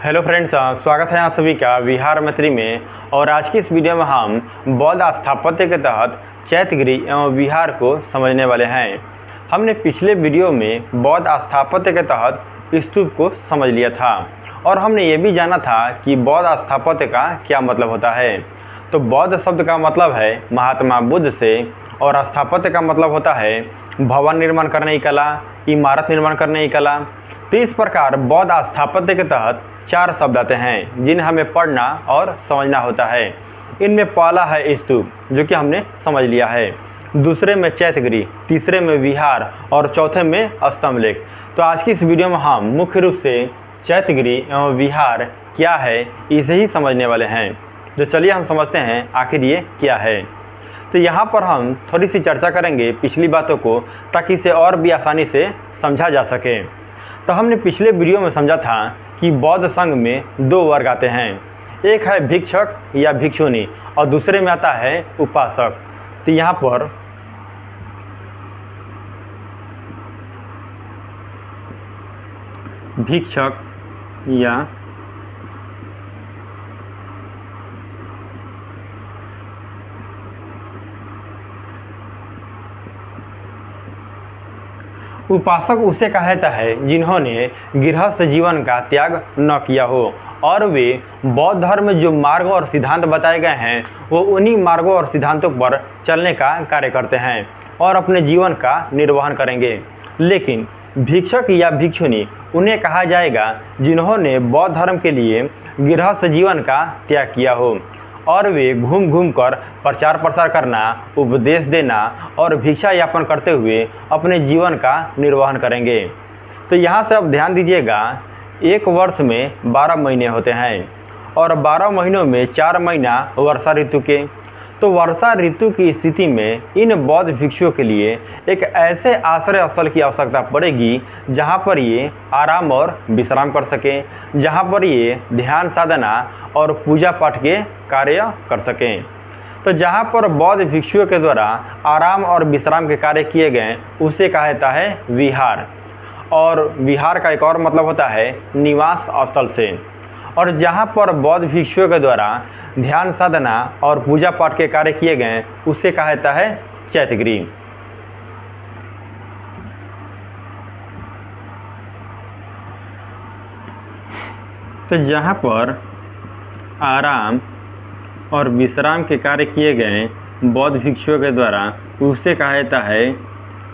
Hello friends, स्वागत है आप सभी का विहार मैत्री में। और आज की इस वीडियो में हम बौद्ध स्थापत्य के तहत चैत्यगिरी एवं विहार को समझने वाले हैं। हमने पिछले वीडियो में बौद्ध स्थापत्य के तहत स्तूप को समझ लिया था और हमने ये भी जाना था कि बौद्ध स्थापत्य का क्या मतलब होता है। तो बौद्ध शब्द का मतलब है महात्मा बुद्ध से, और स्थापत्य का मतलब होता है भवन निर्माण करने की कला, इमारत निर्माण करने की कला। तो इस प्रकार बौद्ध स्थापत्य के तहत 4 शब्द आते हैं जिन्हें हमें पढ़ना और समझना होता है। इनमें पहला है स्तूप, जो कि हमने समझ लिया है। दूसरे में चैत्यगिरी, तीसरे में विहार और चौथे में स्तंभलेख। तो आज की इस वीडियो में हम मुख्य रूप से चैत्यगिरी एवं विहार क्या है इसे ही समझने वाले हैं। तो चलिए हम समझते हैं आखिर ये क्या है। तो यहाँ पर हम थोड़ी सी चर्चा करेंगे पिछली बातों को, ताकि इसे और भी आसानी से समझा जा सके। तो हमने पिछले वीडियो में समझा था कि बौद्ध संघ में 2 वर्ग आते हैं। एक है भिक्षक या भिक्षुनी और दूसरे में आता है उपासक। तो यहाँ पर भिक्षक या उपासक उसे कहा जाता है जिन्होंने गृहस्थ जीवन का त्याग न किया हो और वे बौद्ध धर्म में जो मार्ग और सिद्धांत बताए गए हैं वो उन्हीं मार्गों और सिद्धांतों पर चलने का कार्य करते हैं और अपने जीवन का निर्वहन करेंगे। लेकिन भिक्षक या भिक्षुनी उन्हें कहा जाएगा जिन्होंने बौद्ध धर्म के लिए गृहस्थ जीवन का त्याग किया हो और वे घूम घूम कर प्रचार प्रसार करना, उपदेश देना और भिक्षा यापन करते हुए अपने जीवन का निर्वहन करेंगे। तो यहाँ से अब ध्यान दीजिएगा, एक वर्ष में 12 महीने होते हैं और 12 महीनों में 4 महीना वर्षा ऋतु के। तो वर्षा ऋतु की स्थिति में इन बौद्ध भिक्षुओं के लिए एक ऐसे आश्रय स्थल की आवश्यकता पड़ेगी जहाँ पर ये आराम और विश्राम कर सकें, जहाँ पर ये ध्यान साधना और पूजा पाठ के कार्य कर सकें। तो जहाँ पर बौद्ध भिक्षुओं के द्वारा आराम और विश्राम के कार्य किए गए उसे कहा जाता है विहार। और विहार का एक और मतलब होता है निवास स्थल से। और जहाँ पर बौद्ध भिक्षुओं के द्वारा ध्यान साधना और पूजा पाठ के कार्य किए गए उसे कहा जाता है चैत्यगिरी। तो जहाँ पर आराम और विश्राम के कार्य किए गए बौद्ध भिक्षुओं के द्वारा उसे कहा जाता है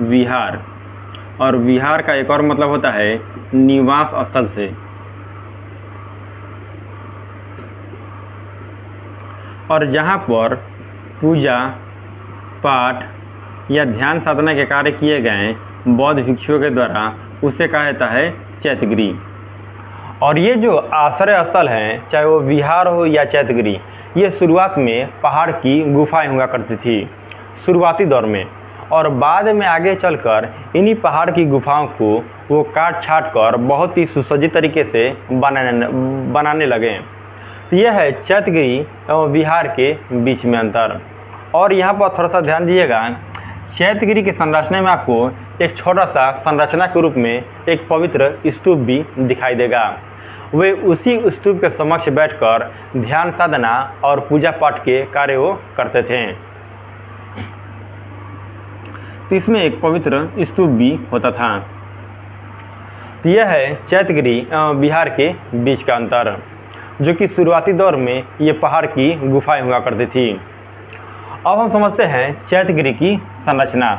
विहार। और विहार का एक और मतलब होता है निवास स्थल से। और जहाँ पर पूजा पाठ या ध्यान साधना के कार्य किए गए बौद्ध भिक्षुओं के द्वारा उसे कहा जाता है चैत्यगिरी। और ये जो आश्रय स्थल हैं, चाहे वो विहार हो या चैत्यगिरी, ये शुरुआत में पहाड़ की गुफाएं हुआ करती थी शुरुआती दौर में, और बाद में आगे चलकर इन्हीं पहाड़ की गुफाओं को वो काट छाट कर बहुत ही सुसज्जित तरीके से बनाने लगे। तो यह है चैत्यगिरी एवं विहार के बीच में अंतर। और यहाँ पर थोड़ा सा ध्यान दीजिएगा, चैत्यगिरी की संरचना में आपको एक छोटा सा संरचना के रूप में एक पवित्र स्तूप भी दिखाई देगा। वे उसी स्तूप के समक्ष बैठकर ध्यान साधना और पूजा पाठ के कार्य वो करते थे। तो इसमें एक पवित्र स्तूप भी होता था। तो यह है चैत्यगिरी एवं विहार के बीच का अंतर, जो कि शुरुआती दौर में ये पहाड़ की गुफाएं हुआ करती थी। अब हम समझते हैं चैत्यगिरी की संरचना।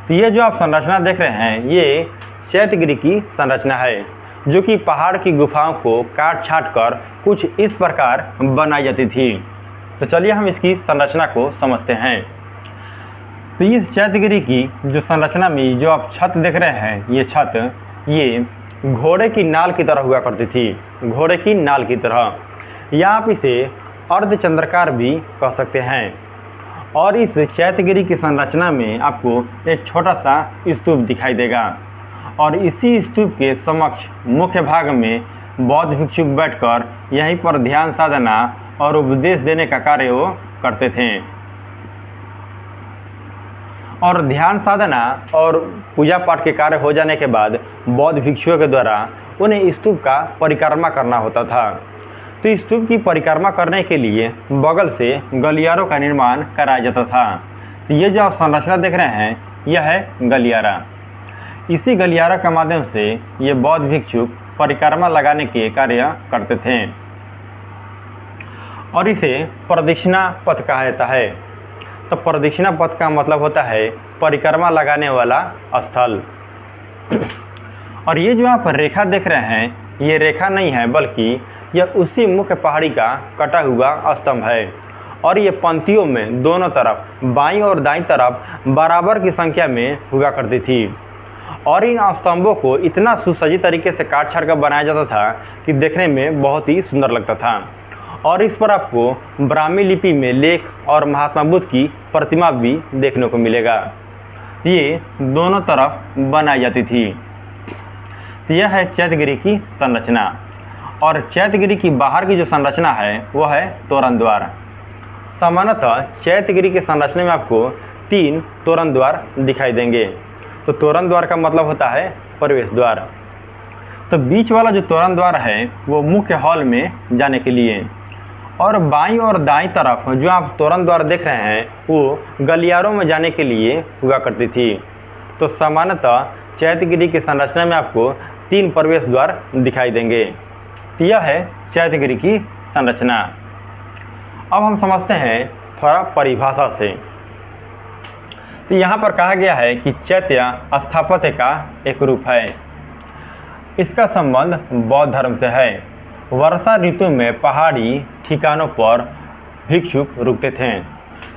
तो ये जो आप संरचना देख रहे हैं ये चैत्यगिरी की संरचना है, जो कि पहाड़ की गुफाओं को काट छाट कर कुछ इस प्रकार बनाई जाती थी। तो चलिए हम इसकी संरचना को समझते हैं। तो इस चैत्यगिरी की जो संरचना में जो आप छत देख रहे हैं, ये छत ये घोड़े की नाल की तरह हुआ करती थी, घोड़े की नाल की तरह, या आप इसे अर्धचंद्राकार भी कह सकते हैं। और इस चैत्यगिरी की संरचना में आपको एक छोटा सा स्तूप दिखाई देगा और इसी स्तूप के समक्ष मुख्य भाग में बौद्ध भिक्षुक बैठकर यहीं पर ध्यान साधना और उपदेश देने का कार्य वो करते थे। और ध्यान साधना और पूजा पाठ के कार्य हो जाने के बाद बौद्ध भिक्षुओं के द्वारा उन्हें स्तूप का परिक्रमा करना होता था। तो स्तूप की परिक्रमा करने के लिए बगल से गलियारों का निर्माण कराया जाता था। तो ये जो आप संरचना देख रहे हैं यह है गलियारा। इसी गलियारा के माध्यम से ये बौद्ध भिक्षुक परिक्रमा लगाने के कार्य करते थे और इसे प्रदक्षिणा पथ कहा जाता है। तो प्रदक्षिणा पथ का मतलब होता है परिक्रमा लगाने वाला स्थल। और ये जो आप रेखा देख रहे हैं ये रेखा नहीं है बल्कि यह उसी मुख्य पहाड़ी का कटा हुआ स्तंभ है और ये पंक्तियों में दोनों तरफ बाईं और दाईं तरफ बराबर की संख्या में हुआ करती थी और इन स्तंभों को इतना सुसज्जित तरीके से काट छाट कर बनाया जाता था कि देखने में बहुत ही सुंदर लगता था। और इस पर आपको ब्राह्मी लिपि में लेख और महात्मा बुद्ध की प्रतिमा भी देखने को मिलेगा। ये दोनों तरफ बनाई जाती थी। यह है चैत्यगिरी की संरचना और चैत्यगिरी की बाहर की जो संरचना है वह है तोरण द्वार। सामान्यतः चैत्यगिरी के संरचना में आपको 3 तोरण द्वार दिखाई देंगे। तो तोरण द्वार का मतलब होता है प्रवेश द्वार। तो बीच वाला जो तोरण द्वार है वो मुख्य हॉल में जाने के लिए और बाईं और दाईं तरफ जो आप तोरण द्वार देख रहे हैं वो गलियारों में जाने के लिए हुआ करती थी। तो सामान्यतः चैत्यगिरी की संरचना में आपको 3 प्रवेश द्वार दिखाई देंगे। तो यह है चैत्यगिरी की संरचना। अब हम समझते हैं थोड़ा परिभाषा से। तो यहाँ पर कहा गया है कि चैत्य स्थापत्य का एक रूप है। इसका संबंध बौद्ध धर्म से है। वर्षा ऋतु में पहाड़ी ठिकानों पर भिक्षुक रुकते थे।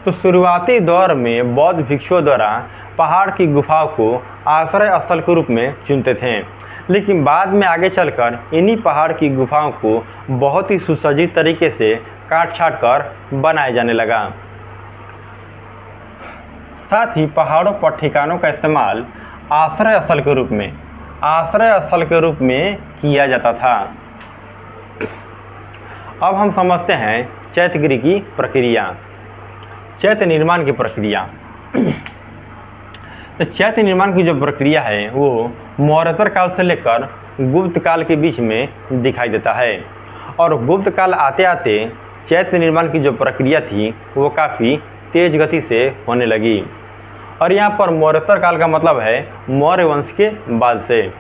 तो शुरुआती दौर में बौद्ध भिक्षुओं द्वारा पहाड़ की गुफाओं को आश्रय स्थल के रूप में चुनते थे, लेकिन बाद में आगे चलकर इन्हीं पहाड़ की गुफाओं को बहुत ही सुसज्जित तरीके से काट छाट कर बनाया जाने लगा। साथ ही पहाड़ों पर ठिकानों का इस्तेमाल आश्रय स्थल के रूप में किया जाता था। अब हम समझते हैं चैत्यगिरी की प्रक्रिया, चैत्य निर्माण की प्रक्रिया। तो चैत्य निर्माण की जो प्रक्रिया है वो मौर्योत्तर काल से लेकर गुप्त काल के बीच में दिखाई देता है और गुप्त काल आते आते चैत्य निर्माण की जो प्रक्रिया थी वो काफ़ी तेज गति से होने लगी। और यहाँ पर मौर्योत्तर काल का मतलब है मौर्य वंश के बाद से।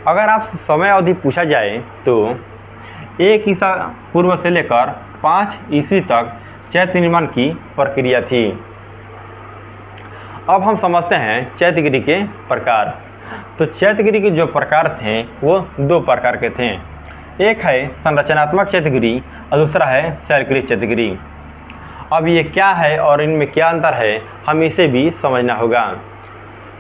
अगर आप समय अवधि पूछा जाए तो 1 ईसा पूर्व से लेकर 5 ईस्वी तक चैत्य निर्माण की प्रक्रिया थी। अब हम समझते हैं चैत्यगिरी के प्रकार। तो चैत्यगिरी के जो प्रकार थे वो 2 प्रकार के थे। एक है संरचनात्मक चैत्यगिरी और दूसरा है शैलकृत चैत्यगिरी। अब ये क्या है और इनमें क्या अंतर है हम इसे भी समझना होगा।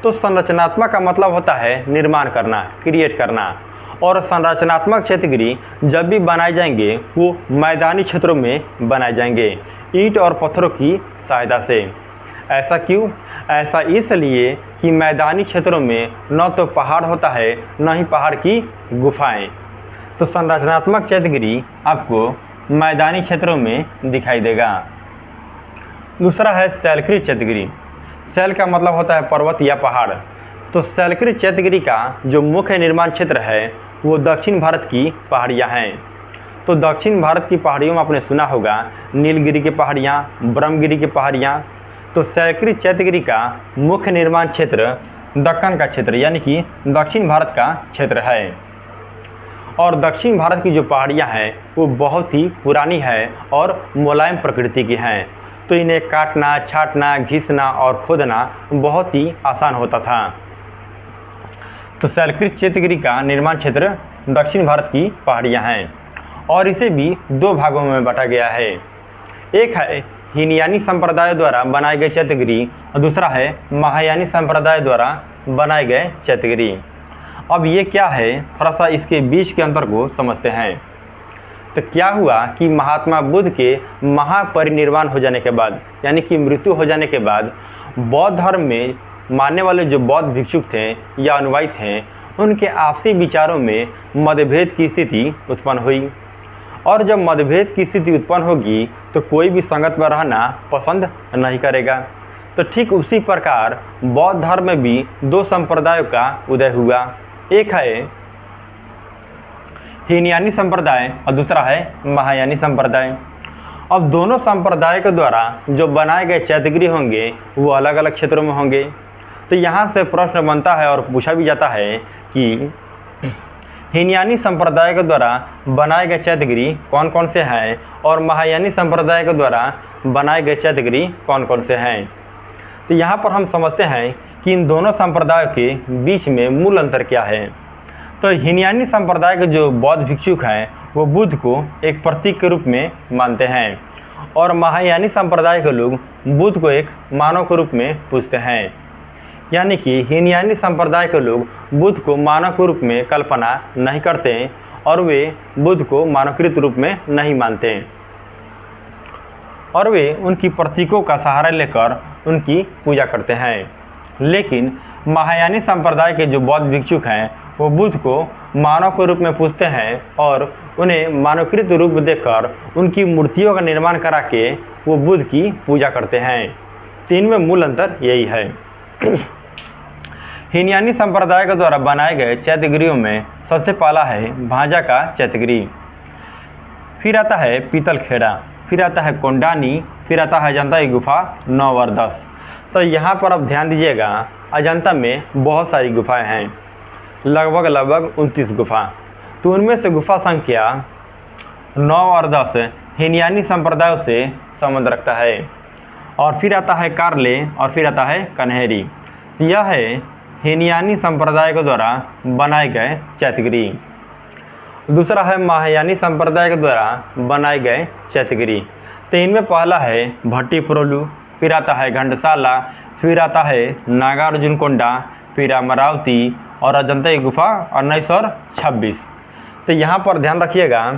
तो संरचनात्मक का मतलब होता है निर्माण करना, क्रिएट करना, और संरचनात्मक चैत्यगिरी जब भी बनाए जाएंगे वो मैदानी क्षेत्रों में बनाए जाएंगे ईंट और पत्थरों की सहायता से। ऐसा क्यों? ऐसा इसलिए कि मैदानी क्षेत्रों में न तो पहाड़ होता है न ही पहाड़ की गुफाएं। तो संरचनात्मक चैत्यगिरी आपको मैदानी क्षेत्रों में दिखाई देगा। दूसरा है शैलकृत चैत्यगिरी। शैल का मतलब होता है पर्वत या पहाड़। तो शैलकृत चैत्यगिरी का जो मुख्य निर्माण क्षेत्र है वो दक्षिण भारत की पहाड़ियाँ हैं। तो दक्षिण भारत की पहाड़ियों में आपने सुना होगा नीलगिरी की पहाड़ियाँ, ब्रह्मगिरी की पहाड़ियाँ। तो शैलकृत चैत्यगिरी का मुख्य निर्माण क्षेत्र दक्कन का क्षेत्र यानी कि दक्षिण भारत का क्षेत्र है। और दक्षिण भारत की जो पहाड़ियाँ हैं वो बहुत ही पुरानी है और मुलायम प्रकृति की हैं। तो इन्हें काटना, छाटना, घिसना और खोदना बहुत ही आसान होता था। तो शैलकृत चैत्यगिरी का निर्माण क्षेत्र दक्षिण भारत की पहाड़ियाँ हैं और इसे भी 2 भागों में बांटा गया है। एक है हीनयानी संप्रदाय द्वारा बनाए गए चैत्यगिरी और दूसरा है महायानी संप्रदाय द्वारा बनाए गए चैत्यगिरी। अब ये क्या है, थोड़ा सा इसके बीच के अंतर को समझते हैं। तो क्या हुआ कि महात्मा बुद्ध के महापरिनिर्वाण हो जाने के बाद यानी कि मृत्यु हो जाने के बाद बौद्ध धर्म में मानने वाले जो बौद्ध भिक्षुक थे या अनुयायी थे उनके आपसी विचारों में मतभेद की स्थिति उत्पन्न हुई। और जब मतभेद की स्थिति उत्पन्न होगी तो कोई भी संगत में रहना पसंद नहीं करेगा। तो ठीक उसी प्रकार बौद्ध धर्म में भी 2 संप्रदायों का उदय हुआ। एक है हीनयानी संप्रदाय और दूसरा है महायानी संप्रदाय। अब दोनों संप्रदाय के द्वारा जो बनाए गए चैत्यगृह होंगे वो अलग अलग क्षेत्रों में होंगे। तो यहाँ से प्रश्न बनता है और पूछा भी जाता है कि हीनयानी संप्रदाय के द्वारा बनाए गए चैत्यगृह कौन कौन से हैं और महायानी संप्रदाय के द्वारा बनाए गए चैत्यगृह कौन कौन से हैं। तो यहाँ पर हम समझते हैं कि इन दोनों संप्रदायों के बीच में मूल अंतर क्या है। तो हीनयानी संप्रदाय के जो बौद्ध भिक्षुक हैं वो बुद्ध को एक प्रतीक के रूप में मानते हैं और महायानी संप्रदाय के लोग बुद्ध को एक मानव के रूप में पूजते हैं। यानी कि हीनयानी संप्रदाय के लोग बुद्ध को मानव के रूप में कल्पना नहीं करते और वे बुद्ध को मानवकृत रूप में नहीं मानते और वे उनकी प्रतीकों का सहारा लेकर उनकी पूजा करते हैं। लेकिन महायानी संप्रदाय के जो बौद्ध भिक्षुक हैं वो बुद्ध को मानव के रूप में पूजते हैं और उन्हें मानवकृत रूप देकर उनकी मूर्तियों का निर्माण करा के वो बुद्ध की पूजा करते हैं। तीन में मूल अंतर यही है। हीनयानी संप्रदाय के द्वारा बनाए गए चैत्यगृहों में सबसे पहला है भांजा का चैत्यगृह, फिर आता है पीतल खेड़ा, फिर आता है कोंडानी, फिर आता है अजंता की गुफा 9 और 10। तो यहाँ पर अब ध्यान दीजिएगा, अजंता में बहुत सारी गुफाएं हैं, लगभग 29 गुफा। तो उनमें से गुफा संख्या 9 और 10 हीनयानी संप्रदायों से संबंध रखता है। और फिर आता है कारले और फिर आता है कन्हेरी। यह है हीनयानी संप्रदाय के द्वारा बनाए गए चैत्यगृह। दूसरा है महायानी संप्रदाय के द्वारा बनाए गए चैत्यगृह। तो इनमें पहला है भट्टी प्रोलू, फिर आता है घंटसाला, फिर आता है नागार्जुन कोंडा, फिर अमरावती और अजंता की गुफा 19 और 26। तो यहाँ पर ध्यान रखिएगा,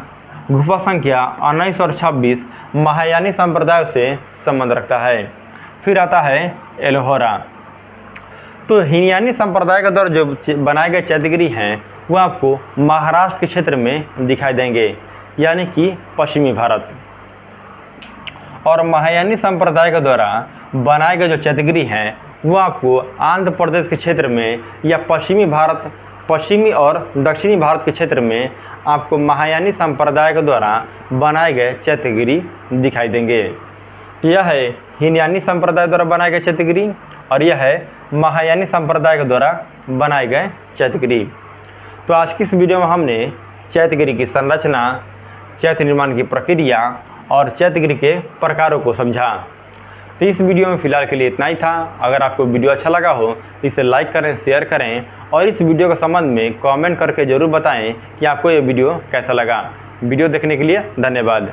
गुफा संख्या 19 और 26 महायानी संप्रदाय से संबंध रखता है। फिर आता है एलोहोरा। तो हीनयानी संप्रदाय के द्वारा जो बनाए गए चैत्यगृह हैं वो आपको महाराष्ट्र के क्षेत्र में दिखाई देंगे, यानी कि पश्चिमी भारत। और महायानी संप्रदाय के द्वारा बनाए गए जो चैत्यगृह हैं वो आपको आंध्र प्रदेश के क्षेत्र में या पश्चिमी और दक्षिणी भारत के क्षेत्र में आपको महायानी संप्रदाय के द्वारा बनाए गए चैत्यगृह दिखाई देंगे। यह है हीनयानी संप्रदाय द्वारा बनाए गए चैत्यगृह और यह है महायानी संप्रदाय के द्वारा बनाए गए चैत्यगृह। तो आज की इस वीडियो में हमने चैत्यगृह की संरचना, चैत्य निर्माण की प्रक्रिया और चैत्यगृह के प्रकारों को समझा। तो इस वीडियो में फ़िलहाल के लिए इतना ही था। अगर आपको वीडियो अच्छा लगा हो तो इसे लाइक करें, शेयर करें और इस वीडियो के संबंध में कमेंट करके ज़रूर बताएं कि आपको ये वीडियो कैसा लगा। वीडियो देखने के लिए धन्यवाद।